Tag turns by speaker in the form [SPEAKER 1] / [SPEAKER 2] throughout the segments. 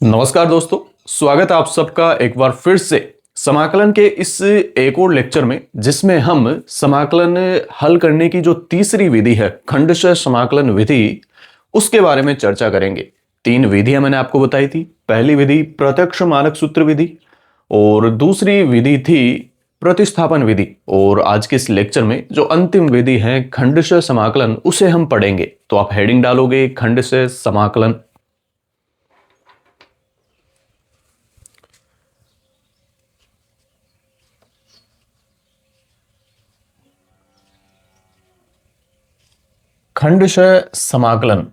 [SPEAKER 1] नमस्कार दोस्तों, स्वागत है आप सबका एक बार फिर से समाकलन के इस एक और लेक्चर में, जिसमें हम समाकलन हल करने की जो तीसरी विधि है, खंडशः समाकलन विधि, उसके बारे में चर्चा करेंगे। तीन विधियां मैंने आपको बताई थी। पहली विधि प्रत्यक्ष मानक सूत्र विधि और दूसरी विधि थी प्रतिस्थापन विधि, और आज के इस लेक्चर में जो अंतिम विधि है खंडशः समाकलन, उसे हम पढ़ेंगे। तो आप हेडिंग डालोगे खंडशः समाकलन। खंडशः समाकलन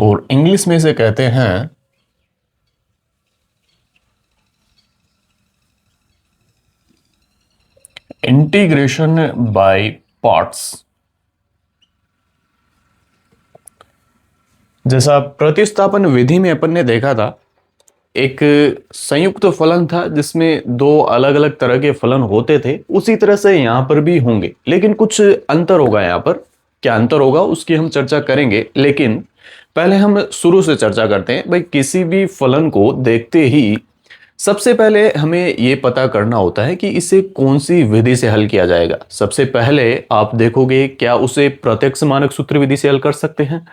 [SPEAKER 1] और इंग्लिश में इसे कहते हैं इंटीग्रेशन बाय पार्ट्स। जैसा प्रतिस्थापन विधि में अपन ने देखा था, एक संयुक्त फलन था जिसमें दो अलग अलग तरह के फलन होते थे, उसी तरह से यहां पर भी होंगे, लेकिन कुछ अंतर होगा। यहां पर क्या अंतर होगा उसकी हम चर्चा करेंगे, लेकिन पहले हम शुरू से चर्चा करते हैं। भाई, किसी भी फलन को देखते ही सबसे पहले हमें यह पता करना होता है कि इसे कौन सी विधि से हल किया जाएगा। सबसे पहले आप देखोगे, क्या उसे प्रत्यक्ष मानक सूत्र विधि से हल कर सकते हैं?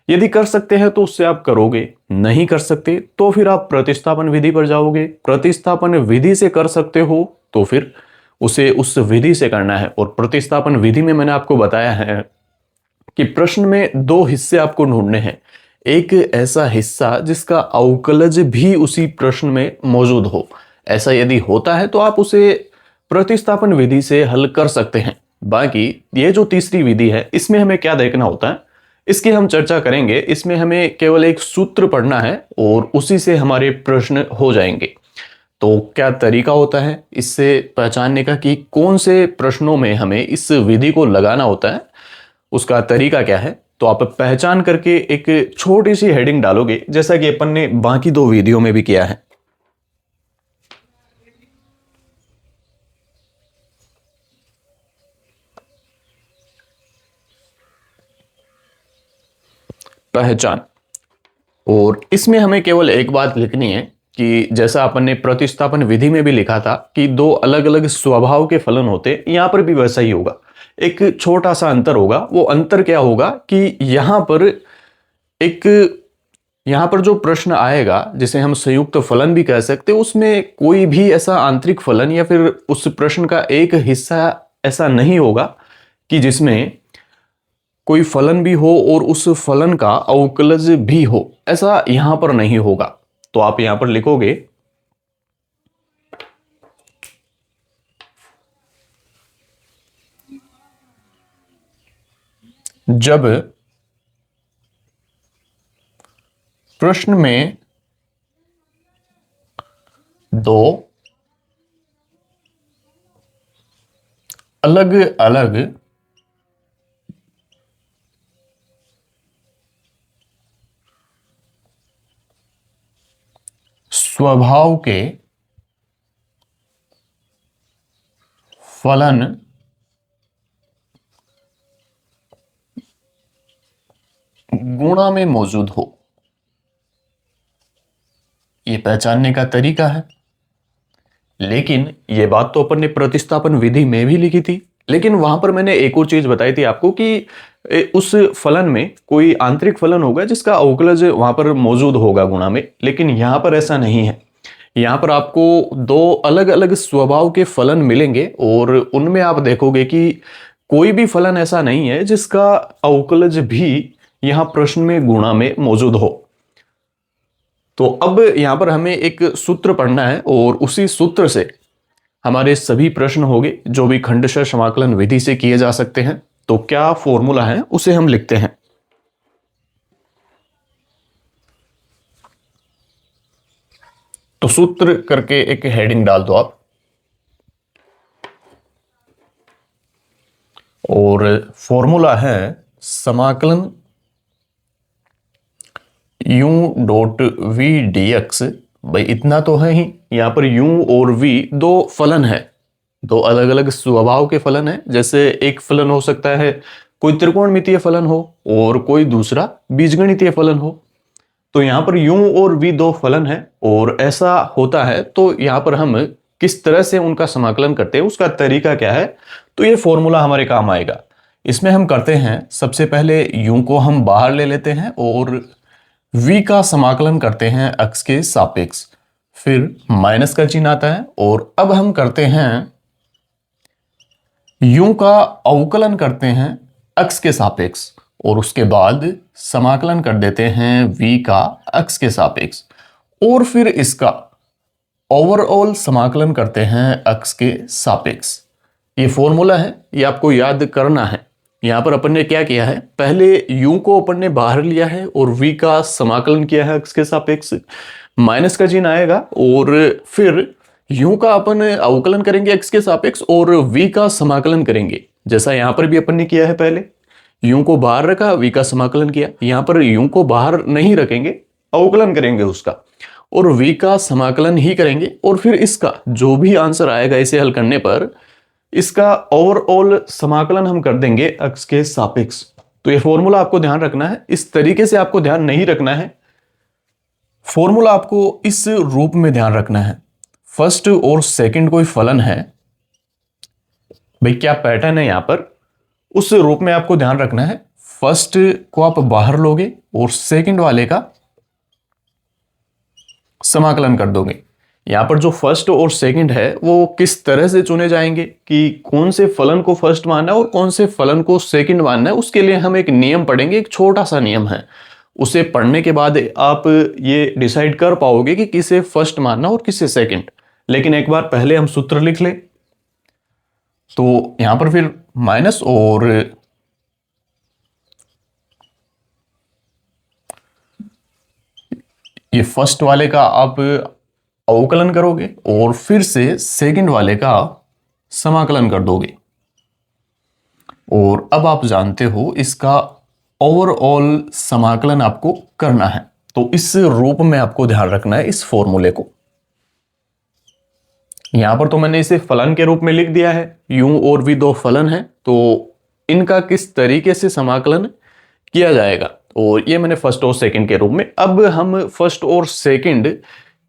[SPEAKER 1] यदि कर सकते हैं तो उससे आप करोगे, नहीं कर सकते तो फिर आप प्रतिस्थापन विधि पर जाओगे। प्रतिस्थापन विधि से कर सकते हो तो फिर उसे उस विधि से करना है। और प्रतिस्थापन विधि में मैंने आपको बताया है कि प्रश्न में दो हिस्से आपको ढूंढने हैं। एक ऐसा हिस्सा जिसका अवकलज भी उसी प्रश्न में मौजूद हो। ऐसा यदि होता है तो आप उसे प्रतिस्थापन विधि से हल कर सकते हैं। बाकी ये जो तीसरी विधि है, इसमें हमें क्या देखना होता है, इसकी हम चर्चा करेंगे। इसमें हमें केवल एक सूत्र पढ़ना है और उसी से हमारे प्रश्न हो जाएंगे। तो क्या तरीका होता है इससे पहचानने का कि कौन से प्रश्नों में हमें इस विधि को लगाना होता है, उसका तरीका क्या है, तो आप पहचान करके एक छोटी सी हेडिंग डालोगे, जैसा कि अपन ने बाकी दो वीडियो में भी किया है। पहचान। और इसमें हमें केवल एक बात लिखनी है कि जैसा अपन ने प्रतिस्थापन विधि में भी लिखा था कि दो अलग अलग स्वभाव के फलन होते, यहां पर भी वैसा ही होगा। एक छोटा सा अंतर होगा। वो अंतर क्या होगा कि यहां पर जो प्रश्न आएगा, जिसे हम संयुक्त फलन भी कह सकते हैं, उसमें कोई भी ऐसा आंतरिक फलन या फिर उस प्रश्न का एक हिस्सा ऐसा नहीं होगा कि जिसमें कोई फलन भी हो और उस फलन का अवकलज भी हो। ऐसा यहां पर नहीं होगा। तो आप यहां पर लिखोगे जब प्रश्न में दो अलग अलग स्वभाव के फलन गुणा में मौजूद हो। यह पहचानने का तरीका है। लेकिन यह बात तो अपन ने प्रतिस्थापन विधि में भी लिखी थी, लेकिन वहां पर मैंने एक और चीज बताई थी आपको कि उस फलन में कोई आंतरिक फलन होगा जिसका अवकलज वहां पर मौजूद होगा गुणा में। लेकिन यहां पर ऐसा नहीं है। यहां पर आपको दो अलग अलग स्वभाव के फलन मिलेंगे और उनमें आप देखोगे कि कोई भी फलन ऐसा नहीं है जिसका अवकलज भी यहां प्रश्न में गुणा में मौजूद हो। तो अब यहां पर हमें एक सूत्र पढ़ना है और उसी सूत्र से हमारे सभी प्रश्न होंगे जो भी खंडशः समाकलन विधि से किए जा सकते हैं। तो क्या फॉर्मूला है उसे हम लिखते हैं। तो सूत्र करके एक हेडिंग डाल दो आप, और फॉर्मूला है समाकलन u dot v d x. भाई इतना तो है ही, यहां पर u और v दो फलन है, दो अलग अलग स्वभाव के फलन है। जैसे एक फलन हो सकता है कोई त्रिकोणमितीय फलन हो और कोई दूसरा बीजगणितीय फलन हो। तो यहां पर u और v दो फलन है और ऐसा होता है, तो यहां पर हम किस तरह से उनका समाकलन करते हैं, उसका तरीका क्या है, तो ये फॉर्मूला हमारे काम आएगा। इसमें हम करते हैं, सबसे पहले u को हम बाहर ले लेते हैं और v का समाकलन करते हैं x के सापेक्ष, फिर माइनस का चिन्ह आता है और अब हम करते हैं u का अवकलन करते हैं x के सापेक्ष और उसके बाद समाकलन कर देते हैं v का x के सापेक्ष और फिर इसका ओवरऑल समाकलन करते हैं x के सापेक्ष। ये फॉर्मूला है, ये आपको याद करना है। यहां पर अपन ने क्या किया है, पहले u को अपन ने बाहर लिया है और v का समाकलन किया है x के सापेक्ष, माइनस का चिन्ह आएगा और फिर u का अपन अवकलन करेंगे x के सापेक्ष और v का समाकलन करेंगे, जैसा यहां पर भी अपन ने किया है। पहले u को बाहर रखा, v का समाकलन किया। यहां पर u को बाहर नहीं रखेंगे, अवकलन करेंगे उसका और v का समाकलन ही करेंगे और फिर इसका जो भी आंसर आएगा इसे हल करने पर इसका ओवरऑल समाकलन हम कर देंगे x के सापेक्ष। तो ये फॉर्मूला आपको ध्यान रखना है, इस तरीके से आपको ध्यान नहीं रखना है। फॉर्मूला आपको इस रूप में ध्यान रखना है, फर्स्ट और सेकंड कोई फलन है, भाई क्या पैटर्न है यहां पर, उस रूप में आपको ध्यान रखना है। फर्स्ट को आप बाहर लोगे और सेकंड वाले का समाकलन कर दोगे। यहां पर जो फर्स्ट और सेकंड है वो किस तरह से चुने जाएंगे कि कौन से फलन को फर्स्ट मानना है और कौन से फलन को सेकंड मानना है, उसके लिए हम एक नियम पढ़ेंगे। एक छोटा सा नियम है, उसे पढ़ने के बाद आप ये डिसाइड कर पाओगे कि किसे फर्स्ट मानना और किसे सेकंड। लेकिन एक बार पहले हम सूत्र लिख ले, तो यहां पर फिर माइनस और ये फर्स्ट वाले का आप अवकलन करोगे और फिर से सेकंड वाले का समाकलन कर दोगे और अब आप जानते हो इसका ओवरऑल समाकलन आपको करना है। तो इस रूप में आपको ध्यान रखना है इस फॉर्मूले को। यहां पर तो मैंने इसे फलन के रूप में लिख दिया है, u और v दो फलन है, तो इनका किस तरीके से समाकलन किया जाएगा, और ये मैंने फर्स्ट और सेकंड के रूप में। अब हम फर्स्ट और सेकंड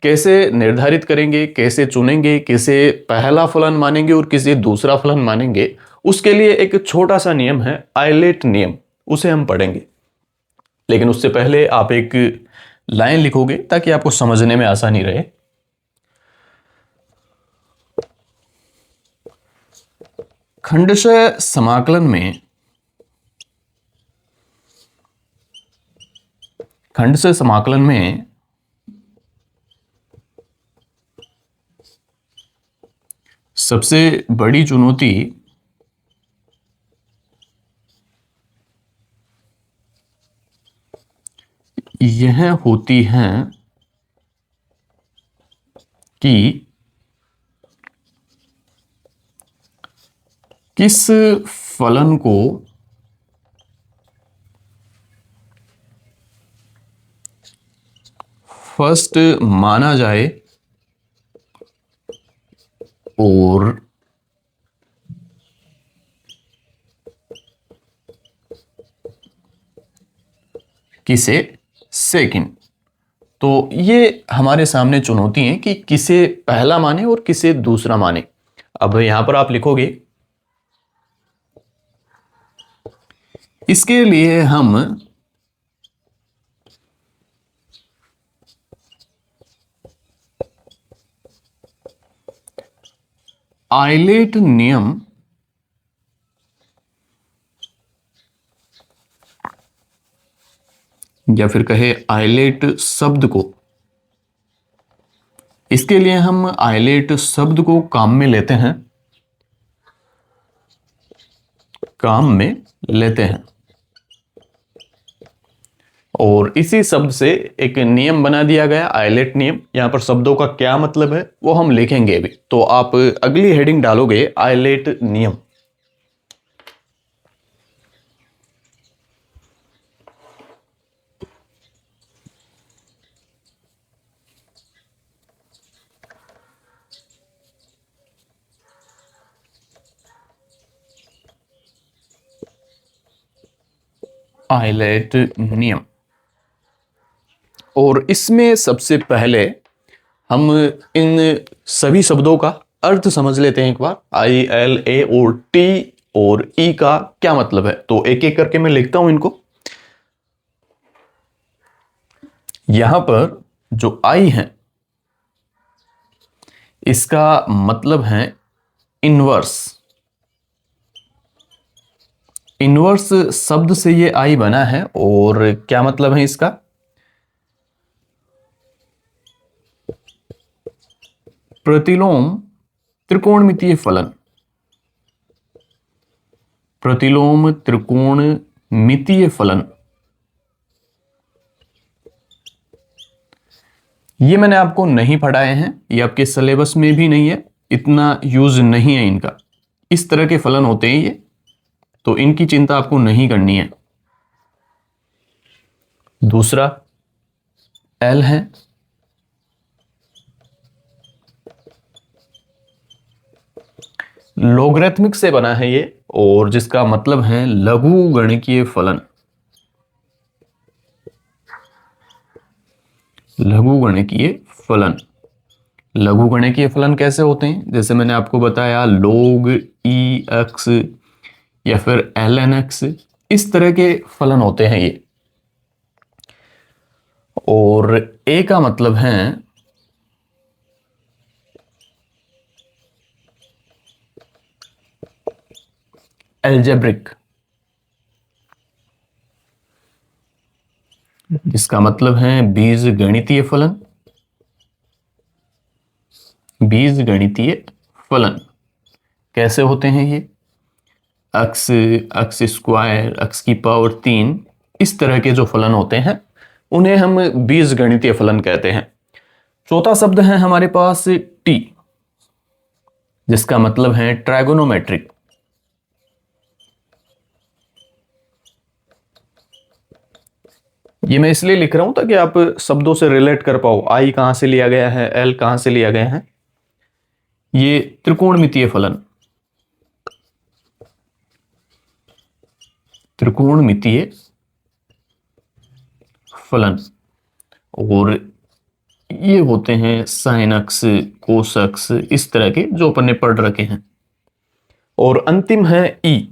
[SPEAKER 1] कैसे निर्धारित करेंगे, कैसे चुनेंगे, किसे पहला फलन मानेंगे और किसे दूसरा फलन मानेंगे, उसके लिए एक छोटा सा नियम है, आइलेट नियम, उसे हम पढ़ेंगे। लेकिन उससे पहले आप एक लाइन लिखोगे ताकि आपको समझने में आसानी रहे। खंडशः समाकलन में सबसे बड़ी चुनौती यह होती है कि किस फलन को फर्स्ट माना जाए और किसे सेकंड। तो ये हमारे सामने चुनौती है कि किसे पहला माने और किसे दूसरा माने। अब यहां पर आप लिखोगे, इसके लिए हम आइलेट नियम या फिर कहे आइलेट शब्द को, इसके लिए हम आइलेट शब्द को काम में लेते हैं और इसी शब्द से एक नियम बना दिया गया, आइलेट नियम। यहां पर शब्दों का क्या मतलब है वो हम लिखेंगे अभी। तो आप अगली हेडिंग डालोगे आइलेट नियम। आइलेट नियम। और इसमें सबसे पहले हम इन सभी शब्दों का अर्थ समझ लेते हैं एक बार। आई, एल, ए और टी और ई का क्या मतलब है, तो एक एक करके मैं लिखता हूं इनको। यहां पर जो आई है इसका मतलब है इनवर्स। इनवर्स शब्द से ये आई बना है और क्या मतलब है इसका, प्रतिलोम त्रिकोणमितीय फलन। प्रतिलोम त्रिकोणमितीय फलन, ये मैंने आपको नहीं पढ़ाए हैं, ये आपके सिलेबस में भी नहीं है, इतना यूज नहीं है इनका। इस तरह के फलन होते हैं ये, तो इनकी चिंता आपको नहीं करनी है। दूसरा एल है, लोगरिथमिक से बना है ये और जिसका मतलब है लघु गणकीय फलन। लघु गणकीय फलन। लघु गणकीय फलन कैसे होते हैं, जैसे मैंने आपको बताया log ई एक्स या फिर एल एन एक्स, इस तरह के फलन होते हैं ये। और ए का मतलब है एल्जेब्रिक, जिसका मतलब है बीज गणितीय फलन। बीज गणितीय फलन कैसे होते हैं ये, एक्स, एक्स स्क्वायर, एक्स की पावर 3, इस तरह के जो फलन होते हैं उन्हें हम बीज गणितीय फलन कहते हैं। चौथा शब्द है हमारे पास टी, जिसका मतलब है ट्राइगोनोमेट्रिक। ये मैं इसलिए लिख रहा हूं ताकि आप शब्दों से रिलेट कर पाओ, आई कहां से लिया गया है, एल कहां से लिया गया है। ये त्रिकोणमितीय फलन, त्रिकोणमितीय फलन। और ये होते हैं साइन एक्स, कोस एक्स, इस तरह के जो अपन ने पढ़ रखे हैं। और अंतिम है ई।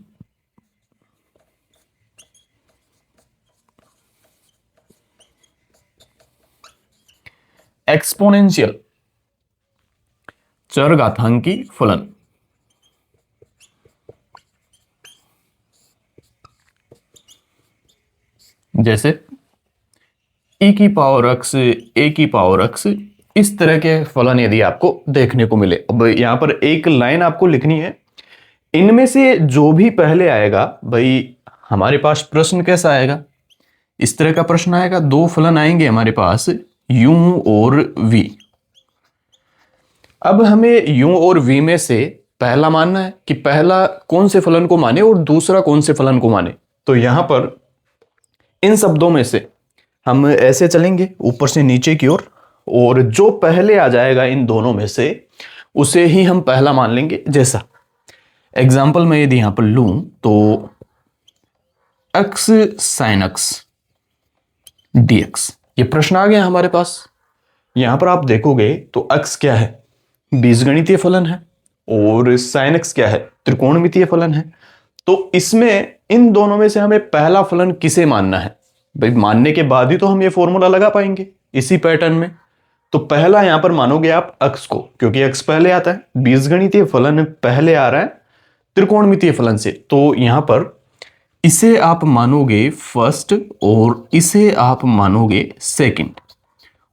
[SPEAKER 1] एक्सपोनेंशियल, चरघातांकी फलन। जैसे ई की पावर एक्स, ए की पावर एक्स, इस तरह के फलन यदि आपको देखने को मिले। अब यहां पर एक लाइन आपको लिखनी है, इनमें से जो भी पहले आएगा, भाई हमारे पास प्रश्न कैसा आएगा, इस तरह का प्रश्न आएगा। दो फलन आएंगे हमारे पास, u और v। अब हमें u और v में से पहला मानना है कि पहला कौन से फलन को माने और दूसरा कौन से फलन को माने। तो यहां पर इन शब्दों में से हम ऐसे चलेंगे ऊपर से नीचे की ओर, और जो पहले आ जाएगा इन दोनों में से उसे ही हम पहला मान लेंगे। जैसा एग्जाम्पल मैं यदि यहां पर लूं तो x sin x dx, ये प्रश्न आ गया हमारे पास। यहां पर आप देखोगे तो x क्या है, बीजगणितीय फलन है, और sin x क्या है, त्रिकोणमितीय फलन है। तो इसमें इन दोनों में से हमें पहला फलन किसे मानना है, भाई मानने के बाद ही तो हम ये फॉर्मूला लगा पाएंगे इसी पैटर्न में। तो पहला यहां पर मानोगे आप x को, क्योंकि x पहले आता है, बीजगणितीय फलन पहले आ रहा है त्रिकोणमितीय फलन से, तो यहां पर इसे आप मानोगे फर्स्ट और इसे आप मानोगे सेकंड।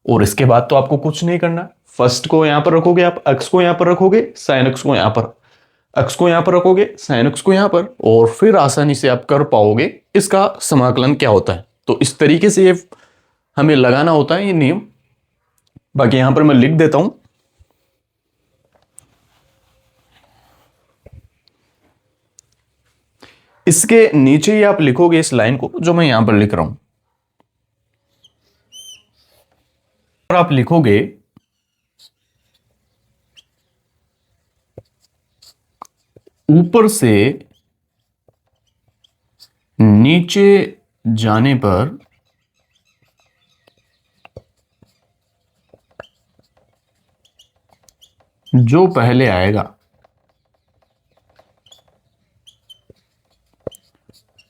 [SPEAKER 1] और इसके बाद तो आपको कुछ नहीं करना, फर्स्ट को यहां पर रखोगे आप, x को यहां पर रखोगे, साइन x को यहां पर, x को यहां पर रखोगे, साइन x को यहां पर, और फिर आसानी से आप कर पाओगे इसका समाकलन क्या होता है। तो इस तरीके से ये हमें लगाना होता है ये नियम। बाकी यहां पर मैं लिख देता हूं, इसके नीचे ही आप लिखोगे इस लाइन को जो मैं यहां पर लिख रहा हूं, और आप लिखोगे ऊपर से नीचे जाने पर जो पहले आएगा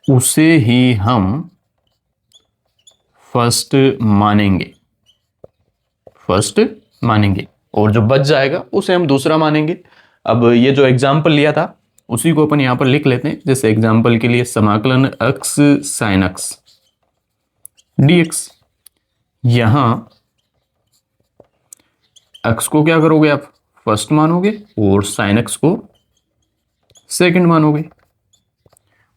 [SPEAKER 1] उसे ही हम फर्स्ट मानेंगे, फर्स्ट मानेंगे, और जो बच जाएगा उसे हम दूसरा मानेंगे। अब ये जो एग्जाम्पल लिया था उसी को अपन यहां पर लिख लेते हैं। जैसे एग्जाम्पल के लिए समाकलन x sin x dx, यहां x को क्या करोगे आप, फर्स्ट मानोगे, और sin x को सेकंड मानोगे।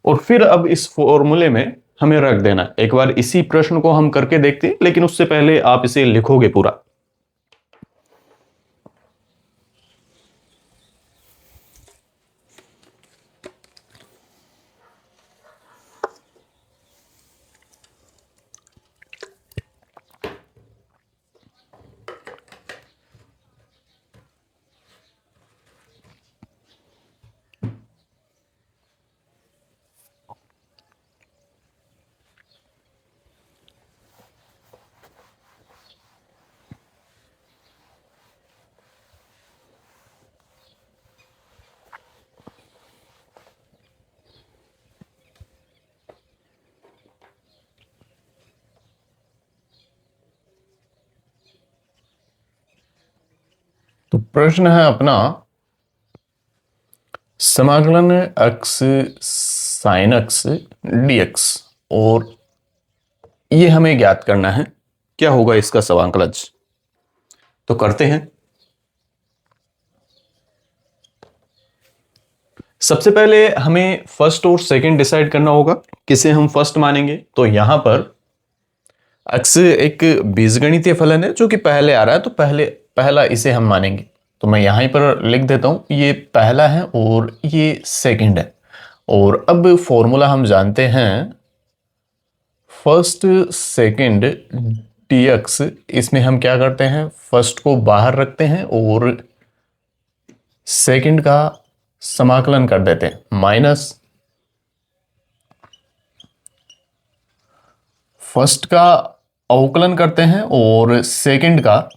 [SPEAKER 1] और फिर अब इस फॉर्मूले में हमें रख देना। एक बार इसी प्रश्न को हम करके देखते हैं, लेकिन उससे पहले आप इसे लिखोगे पूरा। तो प्रश्न है अपना, समाकलन x sin x dx, और ये हमें ज्ञात करना है क्या होगा इसका समाकलज। तो करते हैं। सबसे पहले हमें फर्स्ट और सेकंड डिसाइड करना होगा, किसे हम फर्स्ट मानेंगे। तो यहां पर x एक बीजगणितीय फलन है जो कि पहले आ रहा है, तो पहला इसे हम मानेंगे। तो मैं यहां पर लिख देता हूं, ये पहला है और ये सेकंड है। और अब फॉर्मूला हम जानते हैं, फर्स्ट सेकंड dx, इसमें हम क्या करते हैं, फर्स्ट को बाहर रखते हैं और सेकंड का समाकलन कर देते हैं, माइनस फर्स्ट का अवकलन करते हैं और सेकंड का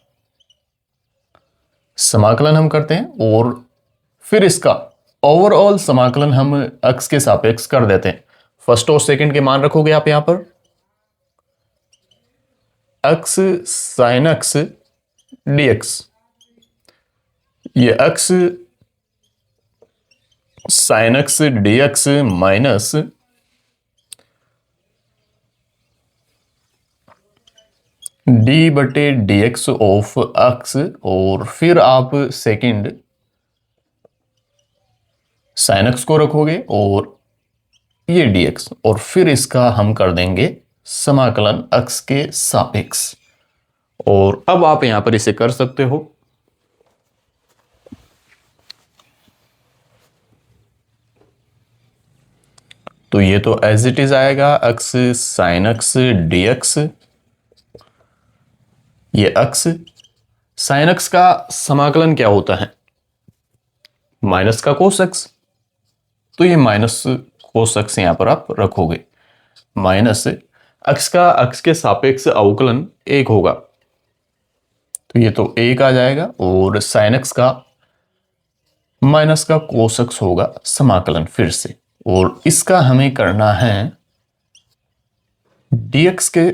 [SPEAKER 1] समाकलन हम करते हैं, और फिर इसका ओवरऑल समाकलन हम x के सापेक्ष कर देते हैं। फर्स्ट और सेकंड के मान रखोगे आप यहां पर, x sin x dx, ये x sin x dx minus D बटे डी एक्स ऑफ x, और फिर आप सेकंड sin x को रखोगे और ये dx, और फिर इसका हम कर देंगे समाकलन x के सापेक्ष। और अब आप यहां पर इसे कर सकते हो। तो ये तो एज इट इज आएगा, x sin x dx, ये x sin x का समाकलन क्या होता है, माइनस का कोस x, तो ये माइनस कोस x यहां पर आप रखोगे, माइनस x का x के सापेक्ष अवकलन 1 होगा, तो ये तो 1 आ जाएगा, और sin x का माइनस का कोस x होगा समाकलन फिर से, और इसका हमें करना है dx के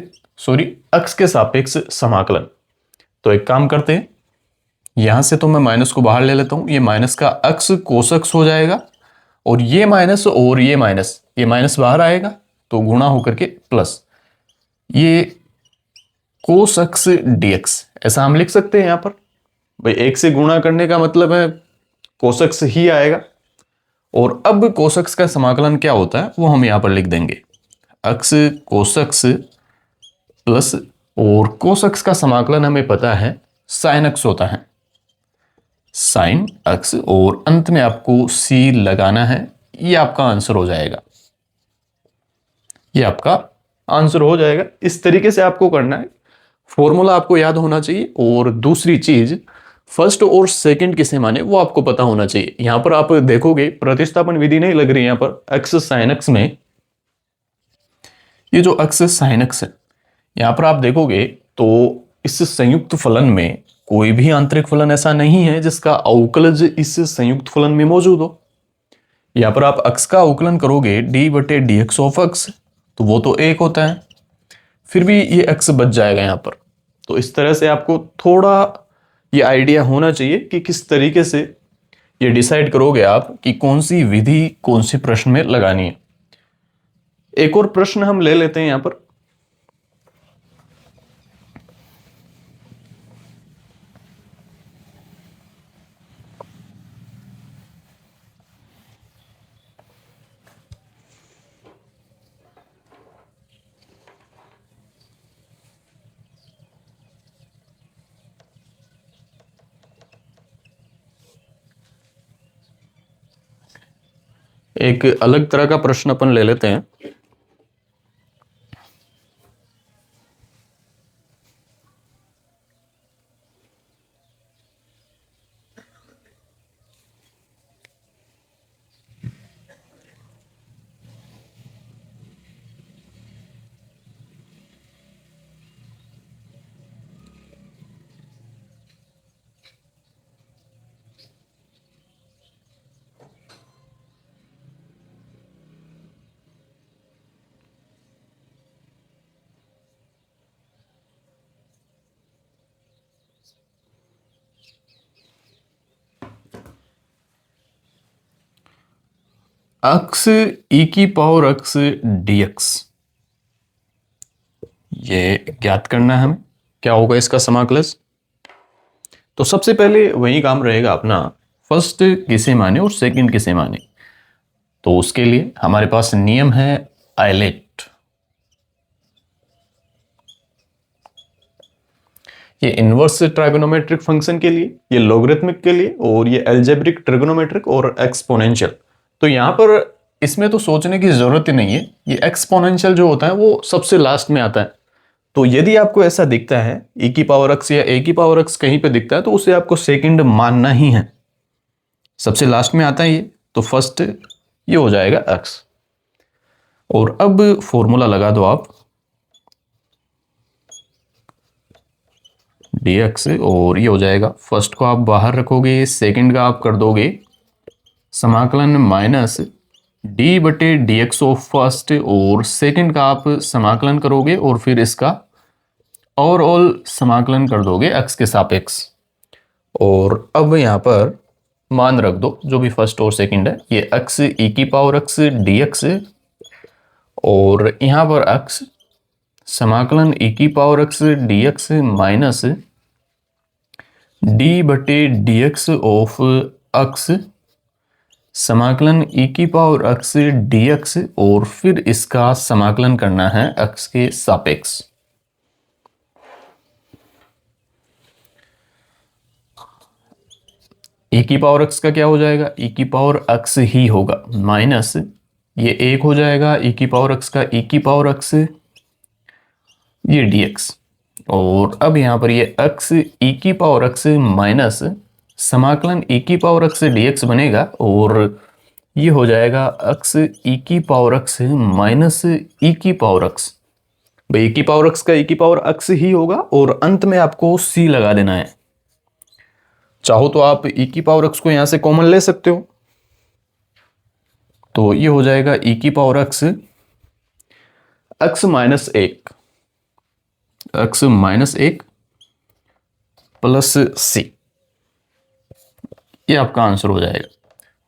[SPEAKER 1] x के सापेक्ष समाकलन। तो एक काम करते हैं, यहां से तो मैं माइनस को बाहर ले लेता हूं, ये माइनस का x कोस x हो जाएगा, और ये माइनस और ये माइनस बाहर आएगा, तो गुणा होकर के प्लस, ये कोस x dx ऐसा हम लिख सकते हैं यहां पर। भाई 1 से गुणा करने का मतलब है कोस x ही आएगा। और अब कोस x का समाकलन क्या होता है वो हम यहां पर लिख देंगे, x कोस x प्लस, और कोस x का समाकलन हमें पता है साइन x होता है, साइन x, और अंत में आपको c लगाना है। ये आपका आंसर हो जाएगा, ये आपका आंसर हो जाएगा। इस तरीके से आपको करना है, फॉर्मूला आपको याद होना चाहिए। और दूसरी चीज, फर्स्ट और सेकंड किसे माने वो आपको पता होना चाहिए। यहां पर आप देखोगे प्रतिस्थापन विधि नहीं लग रही, यहां पर x sin x में ये जो अक्स साइन अक्स है, यहां पर आप देखोगे तो इस संयुक्त फलन में कोई भी आंतरिक फलन ऐसा नहीं है जिसका अवकलज इस संयुक्त फलन में मौजूद हो। यहां पर आप अक्स का अवकलन करोगे डी बटे डी एक्स ऑफ अक्स, तो वो तो एक होता है, फिर भी ये अक्स बच जाएगा यहां पर। तो इस तरह से आपको थोड़ा ये आइडिया होना चाहिए कि किस तरीके से ये डिसाइड करोगे आप कि कौन सी विधि कौन से प्रश्न में लगानी है। एक और प्रश्न हम ले लेते हैं यहां पर। एक अलग तरह का प्रश्न अपन ले लेते हैं। अक्स ई की पावर अक्स dx, ये ज्ञात करना है हमें, क्या होगा इसका समाकलज। तो सबसे पहले वही काम रहेगा अपना, फर्स्ट किसे माने और सेकंड किसे माने। तो उसके लिए हमारे पास नियम है आइलेट। ये इनवर्स ट्राइगोनोमेट्रिक फंक्शन के लिए, ये लॉगरिथमिक के लिए, और ये अलजेब्रिक ट्रिगोनोमेट्रिक और एक्सपोनेंशियल। तो यहां पर इसमें तो सोचने की जरूरत ही नहीं है, ये एक्सपोनेंशियल जो होता है वो सबसे लास्ट में आता है। तो यदि आपको ऐसा दिखता है e की पावर x या a की पावर x कहीं पे दिखता है, तो उसे आपको सेकंड मानना ही है, सबसे लास्ट में आता है ये, तो फर्स्ट ये हो जाएगा x। और अब फॉर्मूला लगा दो आप dx, और ये हो जाएगा, फर्स्ट को आप बाहर रखोगे, सेकंड का आप कर दोगे समाकलन माइनस डी बटे डी एक्स ऑफ फर्स्ट, और सेकंड का आप समाकलन करोगे और फिर इसका ओवरऑल समाकलन कर दोगे x के सापेक्ष। और अब यहां पर मान रख दो जो भी फर्स्ट और सेकंड है, ये x e की पावर x dx, और यहां पर x समाकलन e की power x dx minus d बटे dx ऑफ x समाकलन e की पावर x dx, और फिर इसका समाकलन करना है x के सापेक्ष। e की पावर x का क्या हो जाएगा, e की पावर x ही होगा, माइनस ये एक हो जाएगा e की पावर x का e की पावर x, ये dx। और अब यहां पर ये x e की पावर x माइनस समाकलन e की पावर x dx बनेगा, और ये हो जाएगा x e की पावर x माइनस e की पावर x। भाई e की पावर x का e की पावर x ही होगा, और अंत में आपको c लगा देना है। चाहो तो आप e की पावर x को यहां से कॉमन ले सकते हो, तो ये हो जाएगा e की पावर x, x माइनस एक, x माइनस एक प्लस c, ये आपका आंसर हो जाएगा।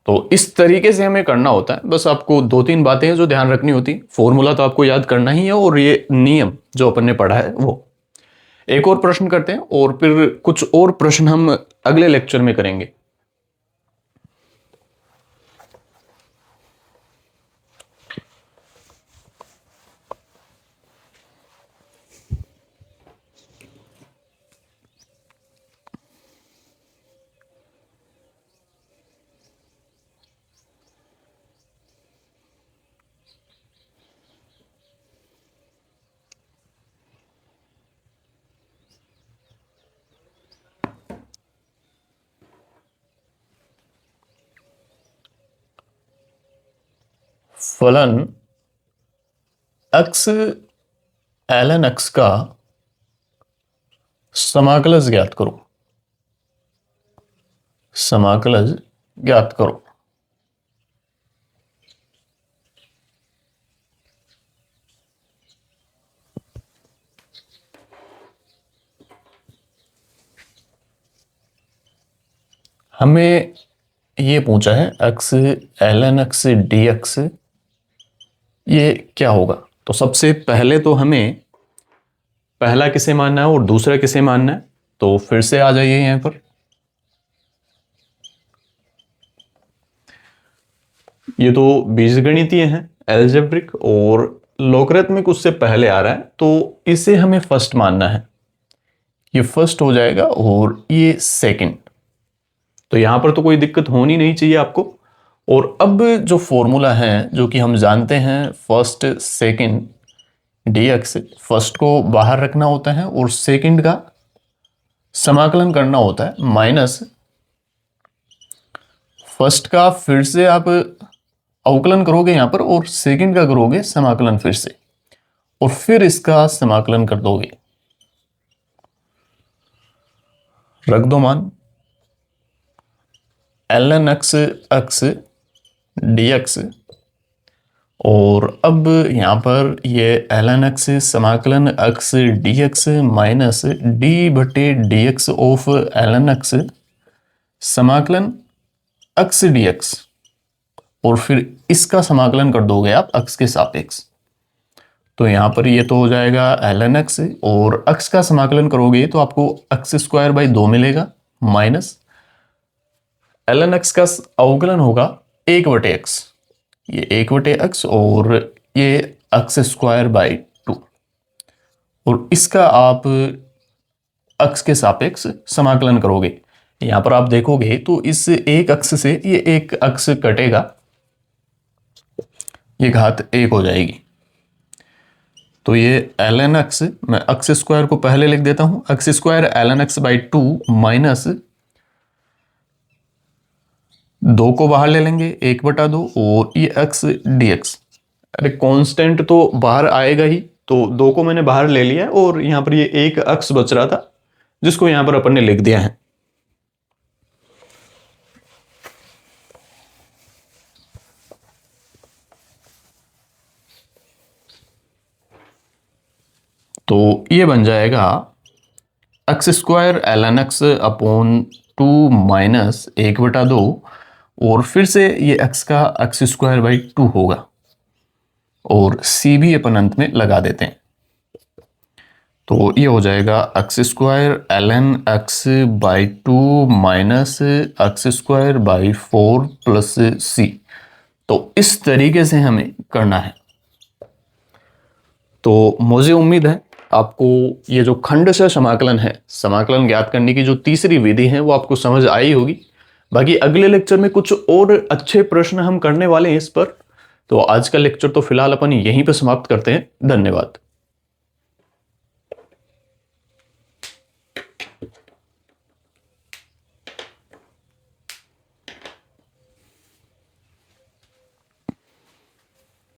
[SPEAKER 1] तो इस तरीके से हमें करना होता है। बस आपको दो तीन बातें हैं जो ध्यान रखनी होती, फॉर्मूला तो आपको याद करना ही है, और ये नियम जो अपन ने पढ़ा है वो। एक और प्रश्न करते हैं, और फिर कुछ और प्रश्न हम अगले लेक्चर में करेंगे। फलन एक्स ln x का समाकलज ज्ञात करो, समाकलज ज्ञात करो। हमें ये पूछा है x ln x dx, ये क्या होगा? तो सबसे पहले तो हमें पहला किसे मानना है और दूसरा किसे मानना है, तो फिर से आ जाइए यहां पर। ये तो बीजगणितीय है, एल्जेब्रिक, और लोगरिथमिक उससे पहले आ रहा है, तो इसे हमें फर्स्ट मानना है। ये फर्स्ट हो जाएगा और ये सेकंड। तो यहां पर तो कोई दिक्कत होनी नहीं चाहिए आपको। और अब जो फॉर्मूला है जो कि हम जानते हैं, फर्स्ट सेकंड dx, फर्स्ट को बाहर रखना होता है और सेकंड का समाकलन करना होता है, माइनस फर्स्ट का फिर से आप अवकलन करोगे यहां पर और सेकंड का करोगे समाकलन फिर से, और फिर इसका समाकलन कर दोगे। रख दो मान ln x dx, और अब यहां पर ये ln x समाकलन x dx माइनस d बटे dx ऑफ ln x समाकलन x dx, और फिर इसका समाकलन कर दोगे आप x के सापेक्ष। तो यहां पर ये तो हो जाएगा ln x, और x का समाकलन करोगे तो आपको x² बाई 2 मिलेगा, माइनस ln x का अवकलन होगा 1/x, ये 1/x और ये x² बाई 2, और इसका आप x के सापेक्ष समाकलन करोगे। यहां पर आप देखोगे तो इस एक अक्ष से ये एक अक्ष कटेगा, ये घात 1 हो जाएगी। तो ये ln x, मैं x² को पहले लिख देता हूं, x² ln x by 2 minus 2 को बाहर ले लेंगे 1/2, और ये x dx। अरे कांस्टेंट तो बाहर आएगा ही, तो 2 को मैंने बाहर ले लिया, और यहां पर ये एक अक्ष बच रहा था जिसको यहां पर अपन ने लिख दिया है। तो ये बन जाएगा x² ln x upon 2 minus 1/2, और फिर से ये x का x² बाई 2 होगा, और c भी अपन अंत में लगा देते हैं। तो ये हो जाएगा x² ln x by 2 minus x² by 4 plus c। तो इस तरीके से हमें करना है। तो मुझे उम्मीद है आपको ये जो खंडशः समाकलन है, समाकलन ज्ञात करने की जो तीसरी विधि है, वो आपको समझ आई होगी। बाकी अगले लेक्चर में कुछ और अच्छे प्रश्न हम करने वाले हैं इस पर। तो आज का लेक्चर तो फिलहाल अपन यहीं पे समाप्त करते हैं। धन्यवाद।